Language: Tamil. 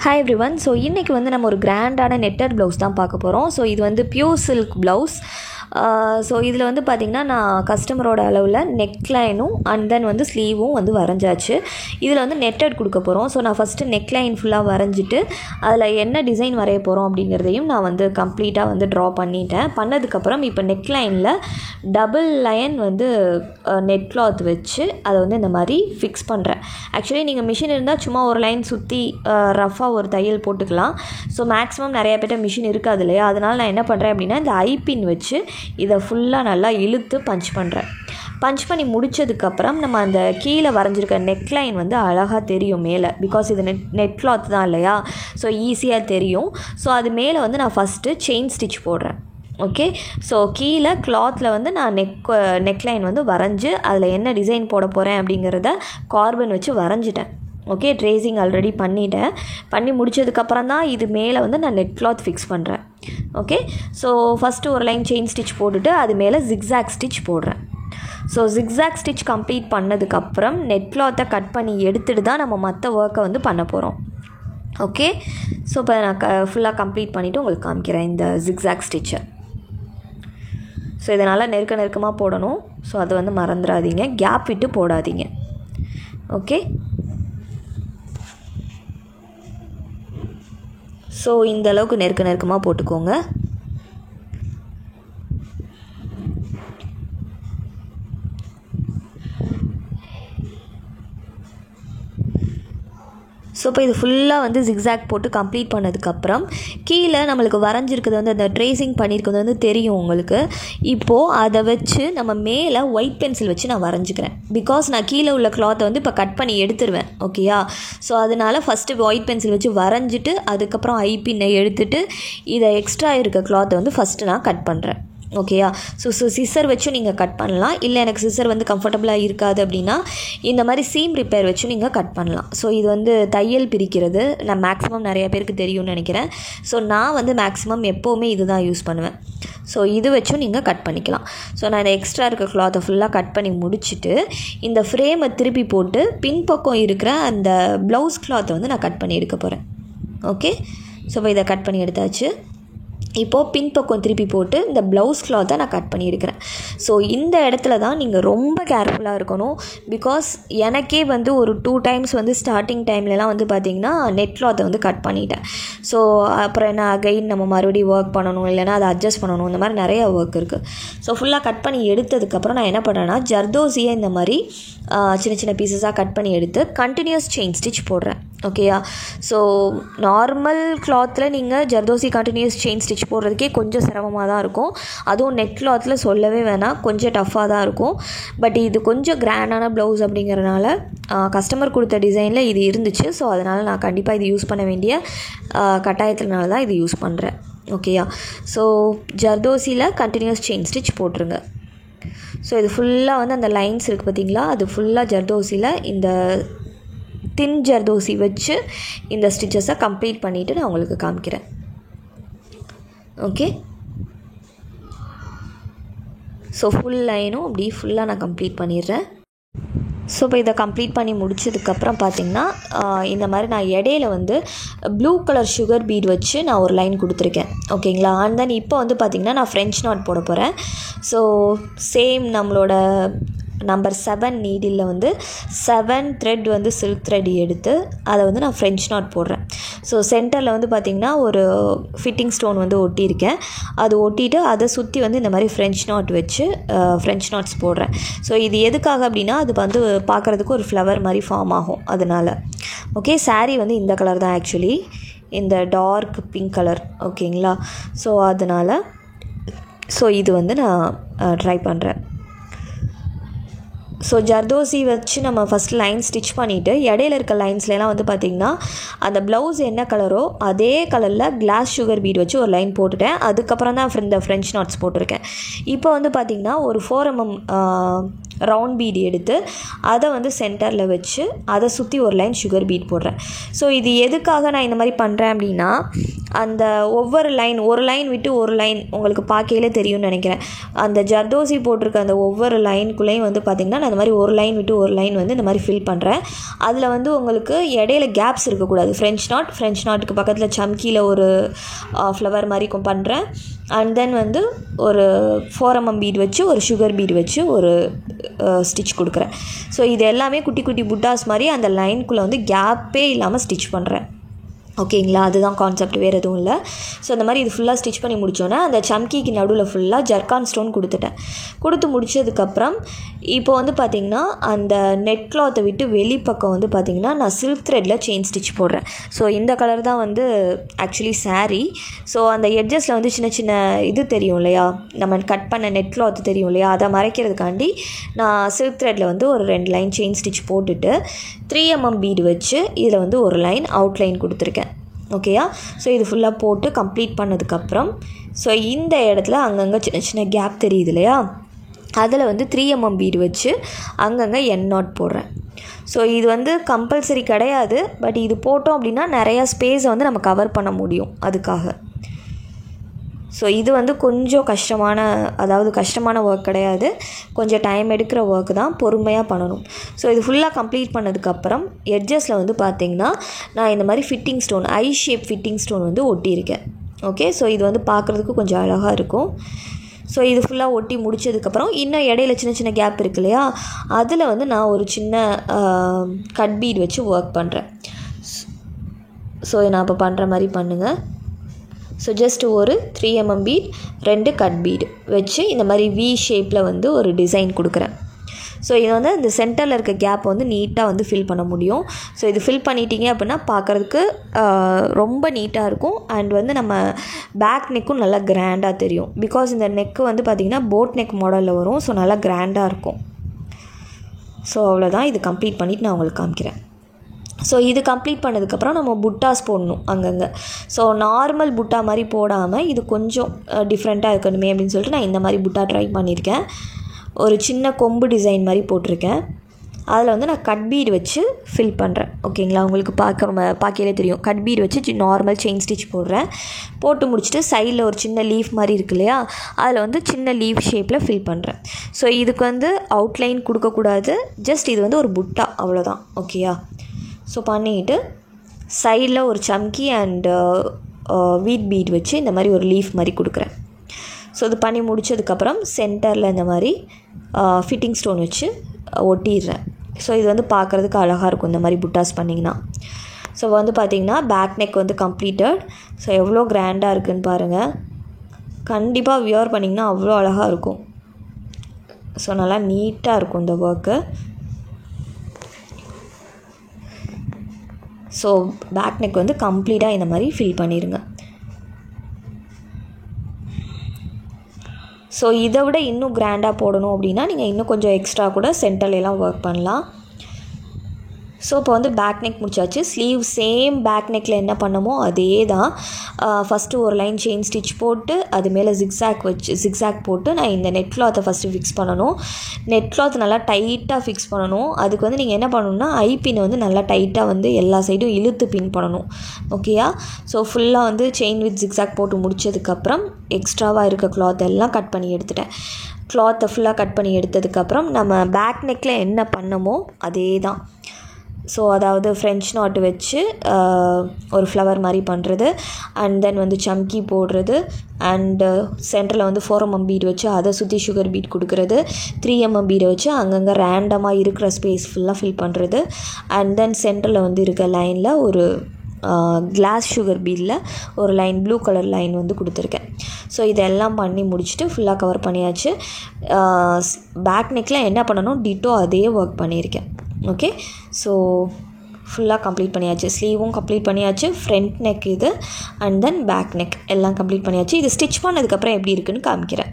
Hi everyone. ஸோ இன்றைக்கி வந்து நம்ம ஒரு கிராண்டான நெட்டட் ப்ளவுஸ் தான் பார்க்க போகிறோம். ஸோ இது வந்து பியூர் சில்க் ப்ளவுஸ். ஸோ இதில் வந்து பார்த்திங்கன்னா நான் கஸ்டமரோட அளவில் நெக்லைனும் அண்ட் தென் வந்து ஸ்லீவும் வந்து வரைஞ்சாச்சு. இதில் வந்து நெட்டட் கொடுக்க போகிறோம். ஸோ நான் ஃபஸ்ட்டு நெக்லைன் ஃபுல்லாக வரைஞ்சிட்டு அதில் என்ன டிசைன் வரைய போகிறோம் அப்படிங்கிறதையும் நான் வந்து கம்ப்ளீட்டாக வந்து ட்ரா பண்ணிட்டேன். பண்ணதுக்கப்புறம் இப்போ நெக்லைனில் டபுள் லைன் வந்து நெட் கிளாத் வச்சு அதை வந்து இந்த மாதிரி ஃபிக்ஸ் பண்ணுறேன். ஆக்சுவலி நீங்கள் மிஷின் இருந்தால் சும்மா ஒரு லைன் சுற்றி ரஃபாக ஒரு தையல் போட்டுக்கலாம். ஸோ மேக்ஸிமம் நிறையா பேர்ட்ட மிஷின் இருக்காது இல்லையா, அதனால் நான் என்ன பண்ணுறேன் அப்படின்னா இந்த ஐபின் வச்சு இதை ஃபுல்லாக நல்லா இழுத்து பஞ்ச் பண்ணுறேன். பஞ்ச் பண்ணி முடித்ததுக்கப்புறம் நம்ம அந்த கீழே வரைஞ்சிருக்க நெக்லைன் வந்து அழகாக தெரியும் மேலே, பிகாஸ் இது நெட் கிளாத் தான் இல்லையா, ஸோ ஈஸியாக தெரியும். ஸோ அது மேலே வந்து நான் ஃபஸ்ட்டு செயின் ஸ்டிச் போடுறேன். ஓகே, ஸோ கீழே கிளாத்தில் வந்து நான் நெக்லைன் வந்து வரைஞ்சி அதில் என்ன டிசைன் போட போகிறேன் அப்படிங்கிறத கார்பன் வச்சு வரைஞ்சிட்டேன். ஓகே, ட்ரேசிங் ஆல்ரெடி பண்ணிட்டேன். பண்ணி முடித்ததுக்கப்புறம் தான் இது மேலே வந்து நான் நெட் கிளாத் ஃபிக்ஸ் பண்ணுறேன். ஓகே, ஸோ ஃபஸ்ட்டு ஒரு லைன் செயின் ஸ்டிச் போட்டுட்டு அது மேலே ஜிக்ஸாக் ஸ்டிச் போடுறேன். ஸோ ஜிக்ஸாக் ஸ்டிச் கம்ப்ளீட் பண்ணதுக்கப்புறம் நெட் கிளாத்தை கட் பண்ணி எடுத்துகிட்டு தான் நம்ம மற்ற ஒர்க்கை வந்து பண்ண போகிறோம். ஓகே, ஸோ இப்போ நான் ஃபுல்லாக கம்ப்ளீட் பண்ணிவிட்டு உங்களுக்கு காமிக்கிறேன் இந்த ஜிக்ஸாக் ஸ்டிச்சை. ஸோ இதனால் நெருக்கமாக போடணும். ஸோ அதை வந்து மறந்துடாதீங்க, கேப் விட்டு போடாதீங்க. ஓகே, ஸோ இந்த அளவுக்கு நெருக்கமாக போட்டுக்கோங்க. ஸோ இப்போ இது ஃபுல்லாக வந்து ஜிக்ஸாக் போட்டு கம்ப்ளீட் பண்ணதுக்கப்புறம் கீழே நம்மளுக்கு வரைஞ்சிருக்கிறது வந்து அந்த ட்ரேசிங் பண்ணியிருக்கிறது வந்து தெரியும் உங்களுக்கு. இப்போது அதை வச்சு நம்ம மேலே ஒயிட் பென்சில் வச்சு நான் வரைஞ்சிக்கிறேன். பிகாஸ் நான் கீழே உள்ள கிளாத்தை வந்து இப்போ கட் பண்ணி எடுத்துருவேன். ஓகேயா, ஸோ அதனால் ஃபஸ்ட்டு ஒயிட் பென்சில் வச்சு வரைஞ்சிட்டு அதுக்கப்புறம் ஐபின்னை எடுத்துகிட்டு இதை எக்ஸ்ட்ரா இருக்க கிளாத்தை வந்து ஃபஸ்ட்டு நான் கட் பண்ணுறேன். ஓகேயா, ஸோ சிசர் வச்சும் நீங்கள் கட் பண்ணலாம். இல்லை எனக்கு சிசர் வந்து கம்ஃபர்டபுளாக இருக்காது அப்படின்னா இந்த மாதிரி சீம் ரிப்பேர் வச்சும் நீங்கள் கட் பண்ணலாம். ஸோ இது வந்து தையல் பிரிக்கிறது நான் மேக்ஸிமம் நிறைய பேருக்கு தெரியும்னு நினைக்கிறேன். ஸோ நான் வந்து மேக்ஸிமம் எப்போவுமே இது தான் யூஸ் பண்ணுவேன். ஸோ இது வச்சும் நீங்கள் கட் பண்ணிக்கலாம். ஸோ நான் இந்த எக்ஸ்ட்ரா இருக்க கிளாத்தை ஃபுல்லாக கட் பண்ணி முடிச்சுட்டு இந்த ஃப்ரேமை திருப்பி போட்டு பின்பக்கம் இருக்கிற அந்த ப்ளவுஸ் கிளாத்தை வந்து நான் கட் பண்ணி எடுக்க போகிறேன். ஓகே, ஸோ இப்போ இதை கட் பண்ணி எடுத்தாச்சு. இப்போது பின்பக்கம் திருப்பி போட்டு இந்த ப்ளவுஸ் கிளாத்தை நான் கட் பண்ணி எடுக்கிறேன். ஸோ இந்த இடத்துல தான் நீங்கள் ரொம்ப கேர்ஃபுல்லாக இருக்கணும். பிகாஸ் எனக்கே வந்து ஒரு 2 times வந்து ஸ்டார்டிங் டைம்லலாம் வந்து பார்த்திங்கன்னா நெட் கிளாத்தை வந்து கட் பண்ணிட்டேன். ஸோ அப்புறம் என்ன அகைன் நம்ம மறுபடியும் ஒர்க் பண்ணணும், இல்லைனா அதை அட்ஜஸ்ட் பண்ணணும், இந்த மாதிரி நிறைய ஒர்க் இருக்குது. ஸோ ஃபுல்லாக கட் பண்ணி எடுத்ததுக்கப்புறம் நான் என்ன பண்ணுறேன்னா ஜர்தோசியை இந்த மாதிரி சின்ன பீசஸாக கட் பண்ணி எடுத்து கண்டினியூஸ் செயின் ஸ்டிச் போடுறேன். ஓகேயா, ஸோ நார்மல் கிளாத்தில் நீங்கள் ஜர்தோசி கண்டினியூஸ் செயின் ஸ்டிச் போடுறதுக்கே கொஞ்சம் சிரமமாக தான் இருக்கும். அதுவும் நெட் கிளாத்தில் சொல்லவே வேணாம், கொஞ்சம் டஃப்பாக தான் இருக்கும். பட் இது கொஞ்சம் கிராண்டான ப்ளவுஸ் அப்படிங்கிறனால கஸ்டமர் கொடுத்த டிசைனில் இது இருந்துச்சு. ஸோ அதனால் நான் கண்டிப்பாக இது யூஸ் பண்ண வேண்டிய கட்டாயத்தினால தான் இது யூஸ் பண்ணுறேன். ஓகேயா, ஸோ ஜர்தோசியில் கண்டினியூஸ் செயின் ஸ்டிச் போட்டுருங்க. ஸோ இது ஃபுல்லாக வந்து அந்த லைன்ஸ் இருக்குது பார்த்திங்களா, அது ஃபுல்லாக ஜர்தோசியில் இந்த தின் ஜர்தோசி வச்சு இந்த ஸ்டிச்சஸை கம்ப்ளீட் பண்ணிவிட்டு நான் உங்களுக்கு காமிக்கிறேன். ஓகே, ஸோ ஃபுல் லைனும் அப்படி ஃபுல்லாக நான் கம்ப்ளீட் பண்ணிடுறேன். ஸோ இப்போ இதை கம்ப்ளீட் பண்ணி முடிச்சதுக்கப்புறம் பார்த்திங்கன்னா இந்த மாதிரி நான் இடையில வந்து ப்ளூ கலர் சுகர் பீட் வச்சு நான் ஒரு லைன் கொடுத்துருக்கேன். ஓகேங்களா, அண்ட் தென் இப்போ வந்து பார்த்திங்கன்னா நான் ஃப்ரெஞ்ச் நாட் போட போகிறேன். ஸோ சேம் நம்மளோட நம்பர் 7 நீடில் வந்து 7 த்ரெட் வந்து சில்க் த்ரெட் எடுத்து அதை வந்து நான் ஃப்ரெஞ்ச் நாட் போடுறேன். ஸோ சென்டரில் வந்து பார்த்திங்கன்னா ஒரு ஃபிட்டிங் ஸ்டோன் வந்து ஒட்டியிருக்கேன். அது ஒட்டிட்டு அதை சுற்றி வந்து இந்த மாதிரி ஃப்ரெஞ்ச் நாட் வச்சு ஃப்ரெஞ்ச் நாட்ஸ் போடுறேன். ஸோ இது எதுக்காக அப்படின்னா அது வந்து பார்க்குறதுக்கு ஒரு ஃப்ளவர் மாதிரி ஃபார்ம் ஆகும் அதனால். ஓகே, சாரீ வந்து இந்த கலர் தான் ஆக்சுவலி, இந்த டார்க் பிங்க் கலர். ஓகேங்களா, ஸோ அதனால் இது வந்து நான் ட்ரை பண்ணுறேன். ஸோ ஜர்தோசி வச்சு நம்ம ஃபஸ்ட் லைன் ஸ்டிச் பண்ணிவிட்டு இடையில இருக்க லைன்ஸ்லாம் வந்து பார்த்திங்கன்னா அந்த ப்ளவுஸ் என்ன கலரோ அதே கலரில் கிளாஸ் சுகர் பீட் வச்சு ஒரு லைன் போட்டுட்டேன். அதுக்கப்புறம் தான் இந்த ஃப்ரெஞ்ச் நாட்ஸ் போட்டிருக்கேன். இப்போ வந்து பார்த்திங்கன்னா ஒரு 4 mm ரவுண்ட் பீட் எடுத்து அதை வந்து சென்டரில் வச்சு அதை சுற்றி ஒரு லைன் சுகர் பீட் போடுறேன். ஸோ இது எதுக்காக நான் இந்த மாதிரி பண்ணுறேன் அப்படின்னா, அந்த ஒவ்வொரு லைன் ஒரு லைன் விட்டு ஒரு லைன் உங்களுக்கு பார்க்கையிலே தெரியும்னு நினைக்கிறேன். அந்த ஜர்தோசி போட்டிருக்க அந்த ஒவ்வொரு லைனுக்குள்ளேயும் வந்து பார்த்திங்கன்னா நான் இந்த மாதிரி ஒரு லைன் விட்டு ஒரு லைன் வந்து இந்த மாதிரி ஃபில் பண்ணுறேன். அதில் வந்து உங்களுக்கு இடையில கேப்ஸ் இருக்கக்கூடாது. ஃப்ரெஞ்ச் நாட்டுக்கு பக்கத்தில் சம்கியில் ஒரு ஃப்ளவர் மாதிரி பண்ணுறேன். அண்ட் தென் வந்து ஒரு 4mm பீட் வச்சு ஒரு சுகர் பீட் வச்சு ஒரு ஸ்டிச் கொடுக்குறேன். ஸோ இது எல்லாமே குட்டி குட்டி புட்டாஸ் மாதிரி அந்த லைனுக்குள்ளே வந்து கேப்பே இல்லாமல் ஸ்டிச் பண்ணுறேன். ஓகேங்களா, அதுதான் கான்செப்ட், வேறு எதுவும் இல்லை. ஸோ அந்த மாதிரி இது ஃபுல்லாக ஸ்டிச் பண்ணி முடித்தோன்னே அந்த சம்கிக்கு நடுவில் ஃபுல்லாக ஜர்கான் ஸ்டோன் கொடுத்து முடித்ததுக்கப்புறம் இப்போ வந்து பார்த்திங்கன்னா அந்த நெட் கிளாத்தை விட்டு வெளிப்பக்கம் வந்து பார்த்திங்கன்னா நான் சில்க் த்ரெட்டில் செயின் ஸ்டிச் போடுறேன். ஸோ இந்த கலர் தான் வந்து ஆக்சுவலி சாரீ. ஸோ அந்த எட்ஜஸில் வந்து சின்ன சின்ன இது தெரியும் இல்லையா, நம்ம கட் பண்ண நெட் கிளாத் தெரியும் இல்லையா, அதை மறைக்கிறதுக்காண்டி நான் சில்க் த்ரெட்டில் வந்து ஒரு 2 லைன் செயின் ஸ்டிச் போட்டுட்டு 3mm பீடு வச்சு இதில் வந்து ஒரு லைன் அவுட்லைன் கொடுத்துருக்கேன். ஓகேயா, ஸோ இது ஃபுல்லாக போட்டு கம்ப்ளீட் பண்ணதுக்கப்புறம் ஸோ இந்த இடத்துல அங்கங்கே சின்ன சின்ன கேப் தெரியுது இல்லையா, அதில் வந்து 3mm பீடு வச்சு அங்கங்கே என் நாட் போடுறேன். ஸோ இது வந்து கம்பல்சரி கிடையாது, பட் இது போட்டோம் அப்படின்னா நிறையா ஸ்பேஸை வந்து நம்ம கவர் பண்ண முடியும் அதுக்காக. ஸோ இது வந்து கொஞ்சம் கஷ்டமான ஒர்க் கிடையாது, கொஞ்சம் டைம் எடுக்கிற ஒர்க்கு தான், பொறுமையாக பண்ணணும். ஸோ இது ஃபுல்லாக கம்ப்ளீட் பண்ணதுக்கப்புறம் எட்ஜஸில் வந்து பார்த்திங்கன்னா நான் இந்த மாதிரி ஃபிட்டிங் ஸ்டோன், ஐ ஷேப் ஃபிட்டிங் ஸ்டோன் வந்து ஒட்டியிருக்கேன். ஓகே, ஸோ இது வந்து பார்க்குறதுக்கு கொஞ்சம் அழகாக இருக்கும். ஸோ இது ஃபுல்லாக ஒட்டி முடித்ததுக்கப்புறம் இன்னும் இடையில சின்ன சின்ன கேப் இருக்கு இல்லையா, அதில் வந்து நான் ஒரு சின்ன கட் பீட் வச்சு ஒர்க் பண்ணுறேன். ஸோ நான் இப்போ பண்ணுற மாதிரி பண்ணுங்கள். ஸோ ஜஸ்ட் ஒரு 3mm பீட் 2 கட் பீடு வச்சு இந்த மாதிரி வி ஷேப்பில் வந்து ஒரு டிசைன் கொடுக்குறேன். ஸோ இது வந்து இந்த சென்டரில் இருக்க கேப்பை வந்து நீட்டாக வந்து ஃபில் பண்ண முடியும். ஸோ இது ஃபில் பண்ணிட்டீங்க அப்படின்னா பார்க்குறதுக்கு ரொம்ப நீட்டாக இருக்கும். அண்ட் வந்து நம்ம பேக் நெக்கும் நல்லா கிராண்டாக தெரியும். பிகாஸ் இந்த நெக்கு வந்து பார்த்திங்கன்னா போட் நெக் மாடலில் வரும். ஸோ நல்லா கிராண்டாக இருக்கும். ஸோ அவ்வளோதான், இது கம்ப்ளீட் பண்ணிவிட்டு நான் உங்களுக்கு காமிக்கிறேன். ஸோ இது கம்ப்ளீட் பண்ணதுக்கப்புறம் நம்ம புட்டாஸ் போடணும் அங்கங்கே. ஸோ நார்மல் புட்டா மாதிரி போடாமல் இது கொஞ்சம் டிஃப்ரெண்ட்டாக இருக்கணுமே அப்படின்னு சொல்லிட்டு நான் இந்த மாதிரி புட்டா ட்ரை பண்ணியிருக்கேன். ஒரு சின்ன கொம்பு டிசைன் மாதிரி போட்டிருக்கேன். அதில் வந்து நான் கட் பீடு வச்சு ஃபில் பண்ணுறேன். ஓகேங்களா, உங்களுக்கு பார்க்கலே தெரியும். கட் பீடு வச்சு நார்மல் செயின் ஸ்டிச் போடுறேன். போட்டு முடிச்சுட்டு சைடில் ஒரு சின்ன லீஃப் மாதிரி இருக்கு இல்லையா, அதில் வந்து சின்ன லீஃப் ஷேப்பில் ஃபில் பண்ணுறேன். ஸோ இதுக்கு வந்து அவுட்லைன் கொடுக்கக்கூடாது, ஜஸ்ட் இது வந்து ஒரு புட்டா, அவ்வளோதான். ஓகேயா, ஸோ பண்ணிவிட்டு சைடில் ஒரு சம்கி அண்டு வீட் பீட் வச்சு இந்த மாதிரி ஒரு லீஃப் மாதிரி கொடுக்குறேன். ஸோ இது பண்ணி முடித்ததுக்கப்புறம் சென்டரில் இந்த மாதிரி ஃபிட்டிங் ஸ்டோன் வச்சு ஒட்டிடுறேன். ஸோ இது வந்து பார்க்குறதுக்கு அழகாக இருக்கும் இந்த மாதிரி புட்டாஸ் பண்ணிங்கன்னா. ஸோ வந்து பார்த்திங்கன்னா பேக் நெக் வந்து கம்ப்ளீட்டட். ஸோ எவ்வளோ கிராண்டாக இருக்குதுன்னு பாருங்கள். கண்டிப்பாக வியர் பண்ணிங்கன்னா அவ்வளோ அழகாக இருக்கும். ஸோ நல்லா நீட்டாக இருக்கும் இந்த ஒர்க்கு. ஸோ பேக் நெக் வந்து கம்ப்ளீட்டாக இந்த மாதிரி ஃபில் பண்ணிடுங்க. ஸோ இதை விட இன்னும் கிராண்டாக போடணும் அப்படின்னா நீங்கள் இன்னும் கொஞ்சம் எக்ஸ்ட்ரா கூட சென்டர்லாம் ஒர்க் பண்ணலாம். ஸோ இப்போ வந்து பேக் நெக் முடிச்சாச்சு. ஸ்லீவ் சேம் பேக் நெக்கில் என்ன பண்ணமோ அதே தான். ஃபஸ்ட்டு ஒரு லைன் செயின் ஸ்டிச் போட்டு அது மேலே ஜிக்ஸாக் போட்டு நான் இந்த நெட் கிளாத்தை ஃபஸ்ட்டு ஃபிக்ஸ் பண்ணணும். நெட் கிளாத் நல்லா டைட்டாக ஃபிக்ஸ் பண்ணணும். அதுக்கு வந்து நீங்கள் என்ன பண்ணணும்னா ஐபின் வந்து நல்லா டைட்டாக வந்து எல்லா சைடும் இழுத்து பின் பண்ணணும். ஓகேயா, ஸோ ஃபுல்லாக வந்து செயின் வித் ஜிக்ஸாக் போட்டு முடித்ததுக்கப்புறம் எக்ஸ்ட்ராவாக இருக்க கிளாத் எல்லாம் கட் பண்ணி எடுத்துட்டேன். கிளாத்தை ஃபுல்லாக கட் பண்ணி எடுத்ததுக்கப்புறம் நம்ம பேக் நெக்கில் என்ன பண்ணமோ அதே தான். ஸோ அதாவது ஃப்ரெஞ்ச் நாட்டு வச்சு ஒரு ஃப்ளவர் மாதிரி பண்ணுறது, அண்ட் தென் வந்து சம்கி போடுறது, அண்டு சென்டரில் வந்து 4mm பீட் வச்சு அதை சுற்றி சுகர் பீட் கொடுக்குறது, 3mm பீடை வச்சு அங்கங்கே ரேண்டமாக இருக்கிற ஸ்பேஸ் ஃபுல்லாக ஃபில் பண்ணுறது, அண்ட் தென் சென்டரில் வந்து இருக்க லைனில் ஒரு கிளாஸ் சுகர் பீடில் ஒரு லைன் ப்ளூ கலர் லைன் வந்து கொடுத்துருக்கேன். ஸோ இதெல்லாம் பண்ணி முடிச்சுட்டு ஃபுல்லாக கவர் பண்ணியாச்சு. பேக் நெக்கில் என்ன பண்ணணும் டிட்டோ அதே ஒர்க் பண்ணியிருக்கேன். ஓகே, ஸோ ஃபுல்லாக கம்ப்ளீட் பண்ணியாச்சு. ஸ்லீவும் கம்ப்ளீட் பண்ணியாச்சு, ஃப்ரண்ட் நெக் இது, அண்ட் தென் பேக் நெக் எல்லாம் கம்ப்ளீட் பண்ணியாச்சு. இது ஸ்டிச் பண்ணதுக்கப்புறம் எப்படி இருக்குன்னு காமிக்கிறேன்.